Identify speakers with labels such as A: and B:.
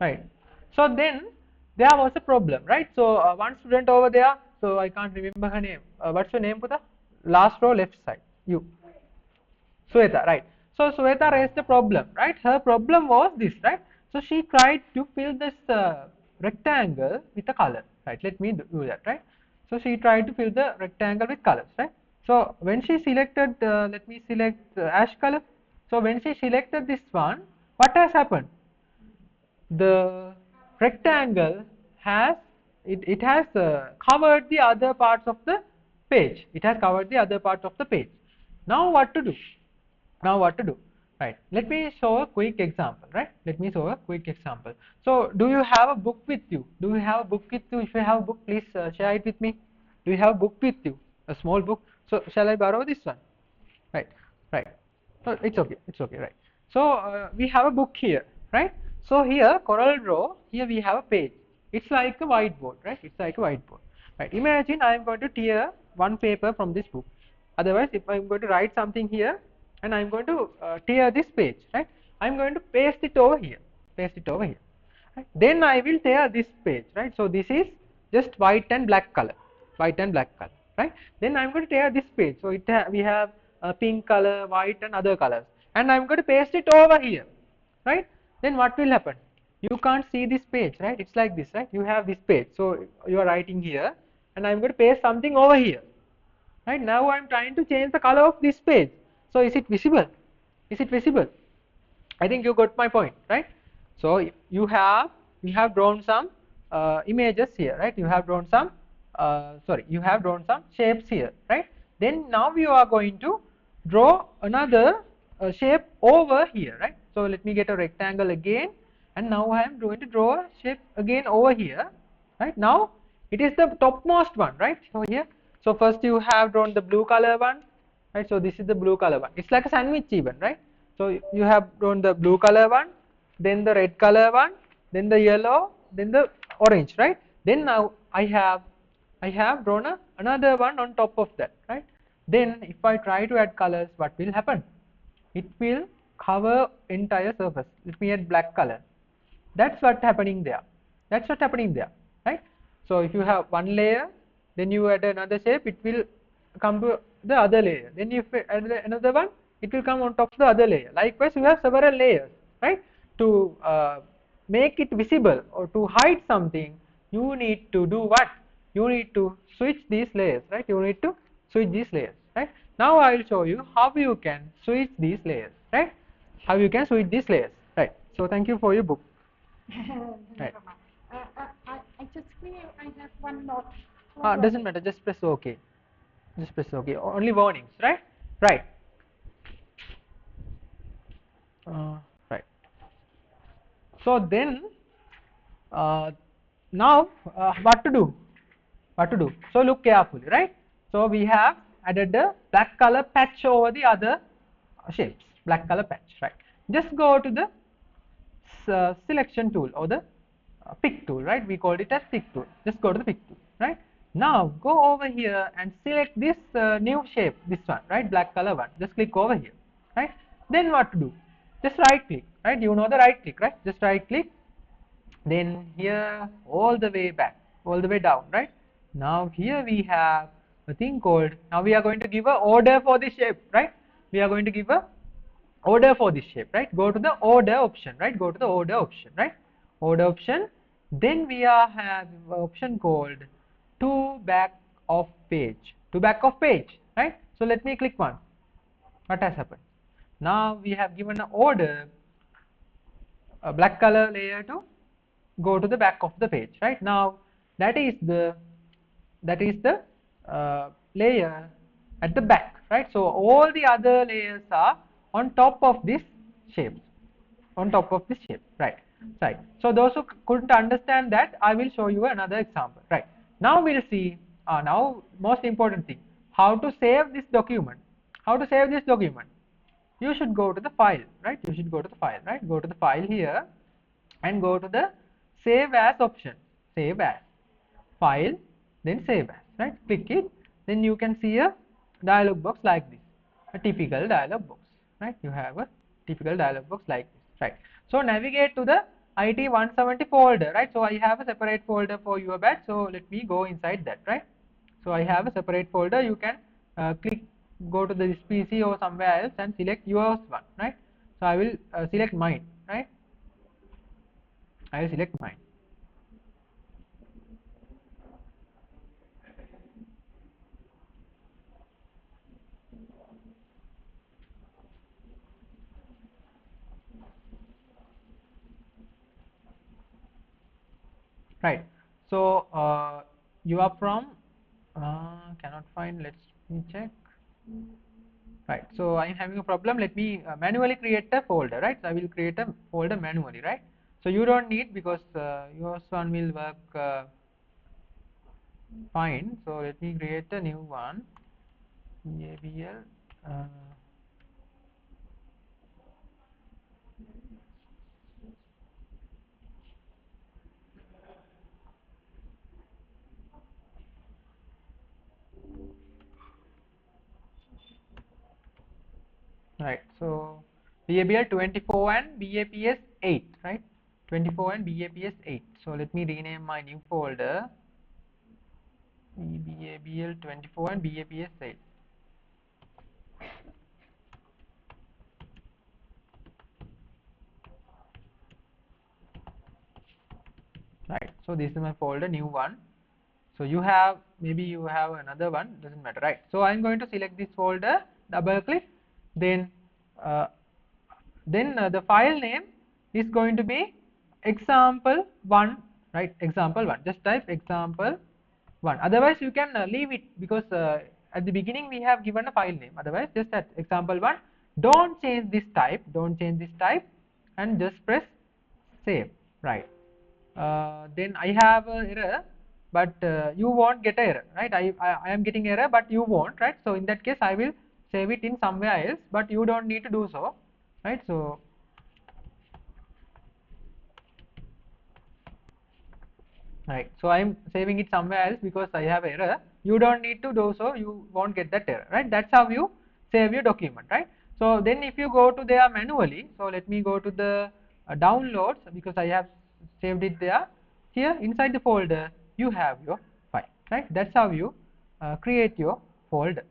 A: right? So then there was a problem, right? So one student over there, so I can't remember her name. What's your name, Puta? Last row, left side. You. Sweta, right? So Sweta raised the problem, right? Her problem was this, right? So she tried to fill this rectangle with a color, right? Let me do that, right? So she tried to fill the rectangle with colors, right? So when she selected, let me select ash color. So when she selected this one, what has happened? The rectangle has it has covered the other parts of the page. It has covered the other parts of the page. Now what to do? Now what to do? Right, let me show a quick example, right? Let me show a quick example. So do you have a book with you? Do you have a book with you? If you have a book, please share it with me. Do you have a book with you? A small book? So shall I borrow this one? Right, right. So it's okay, right? So we have a book here, right? So here Coreldraw, here we have a page. It's like a whiteboard, right? It's like a whiteboard, right? Imagine I am going to tear one paper from this book. Otherwise, if I'm going to write something here and I'm going to tear this page, right? I'm going to paste it over here, paste it over here. Right? Then I will tear this page, right? So this is just white and black color, white and black color, right? Then I'm going to tear this page. So we have pink color, white and other colors, and I'm going to paste it over here, right? Then what will happen? You can't see this page, right? It's like this, right? You have this page, so you are writing here, and I'm going to paste something over here, right? Now I'm trying to change the color of this page. So is it visible? Is it visible? I think you got my point, right? So you have drawn some images here, right? You have drawn some you have drawn some shapes here, right? Then now you are going to draw another shape over here, right? So let me get a rectangle again, and now I am going to draw a shape again over here, right? Now it is the topmost one, right? So here, so first you have drawn the blue color one, right? So this is the blue color one. It's like a sandwich even, right? So you have drawn the blue color one, then the red color one, then the yellow, then the orange, right? Then now I have drawn another one on top of that, right? Then if I try to add colors, what will happen? It will cover entire surface. Let me add black color. That's what's happening there. That's what's happening there, right? So if you have one layer, then you add another shape, it will come to the other layer. Then if you add another one, it will come on top of the other layer. Likewise, you have several layers, right? To make it visible or to hide something, you need to do what? You need to switch these layers, right? You need to switch these layers, right? Now I will show you how you can switch these layers, right? How you can switch these layers, right? So thank you for your book. Right.
B: I just feel I have one note.
A: Doesn't matter, just press OK. Just press OK. Only warnings, right? Right. Right. So then, now what to do? What to do? So look carefully, right? So we have added the black color patch over the other shapes. Black color patch, right? Just go to the selection tool or the pick tool, right? We called it as pick tool. Just go to the pick tool, right? Now go over here and select this new shape, this one, right? Black color one. Just click over here, right? Then what to do? Just right click, right? You know the right click, right? Just right click. Then here all the way back, all the way down, right? Now here we have a thing called, now we are going to give a order for this shape, right? We are going to give a order for this shape, right? Go to the order option, right? Go to the order option, right? Order option. Then we have an option called to back of page. To back of page, right? So let me click one. What has happened? Now we have given an order, a black color layer to go to the back of the page, right? Now that is the layer at the back, right? So all the other layers are on top of this shape, on top of this shape, right? Right. So those who couldn't understand that, I will show you another example, right? Now we'll see, now most important thing, how to save this document. How to save this document? You should go to the file, right? You should go to the file, right? Go to the file here and go to the save as option. Save as, file, then save as, right? Click it, then you can see a dialog box like this, a typical dialog box, right? You have a typical dialog box like this, right? So navigate to the IT170 folder, right? So I have a separate folder for your batch. So let me go inside that, right? So I have a separate folder. You can go to this PC or somewhere else and select yours one, right? So I will select mine, right? I will select mine. Right. So you are from cannot find. Let me check. Right. So I'm having a problem. Let me manually create a folder. Right. So I will create a folder manually. Right. So you don't need because yours one will work fine. So let me create a new one. ABL. Right. So BABL 24 and BAPS 8. Right. 24 and BAPS 8. So let me rename my new folder. BABL 24 and BAPS 8. Right. So this is my folder, new one. So you have, maybe you have another one, doesn't matter, right? So I'm going to select this folder, double click, then uh, the file name is going to be example1, right? Example1. Just type example1. Otherwise you can leave it, because at the beginning we have given a file name. Otherwise just at example1. Don't change this type, and just press save, right? Then I have a error, but you won't get a error, right? I am getting error, but you won't, right? So in that case I will save it in somewhere else, but you don't need to do so, right? So right, so I am saving it somewhere else because I have error. You don't need to do so, you won't get that error, right? That's how you save your document, right? So then if you go to there manually, so let me go to the downloads, because I have saved it there. Here inside the folder you have your file, right? That's how you create your folder.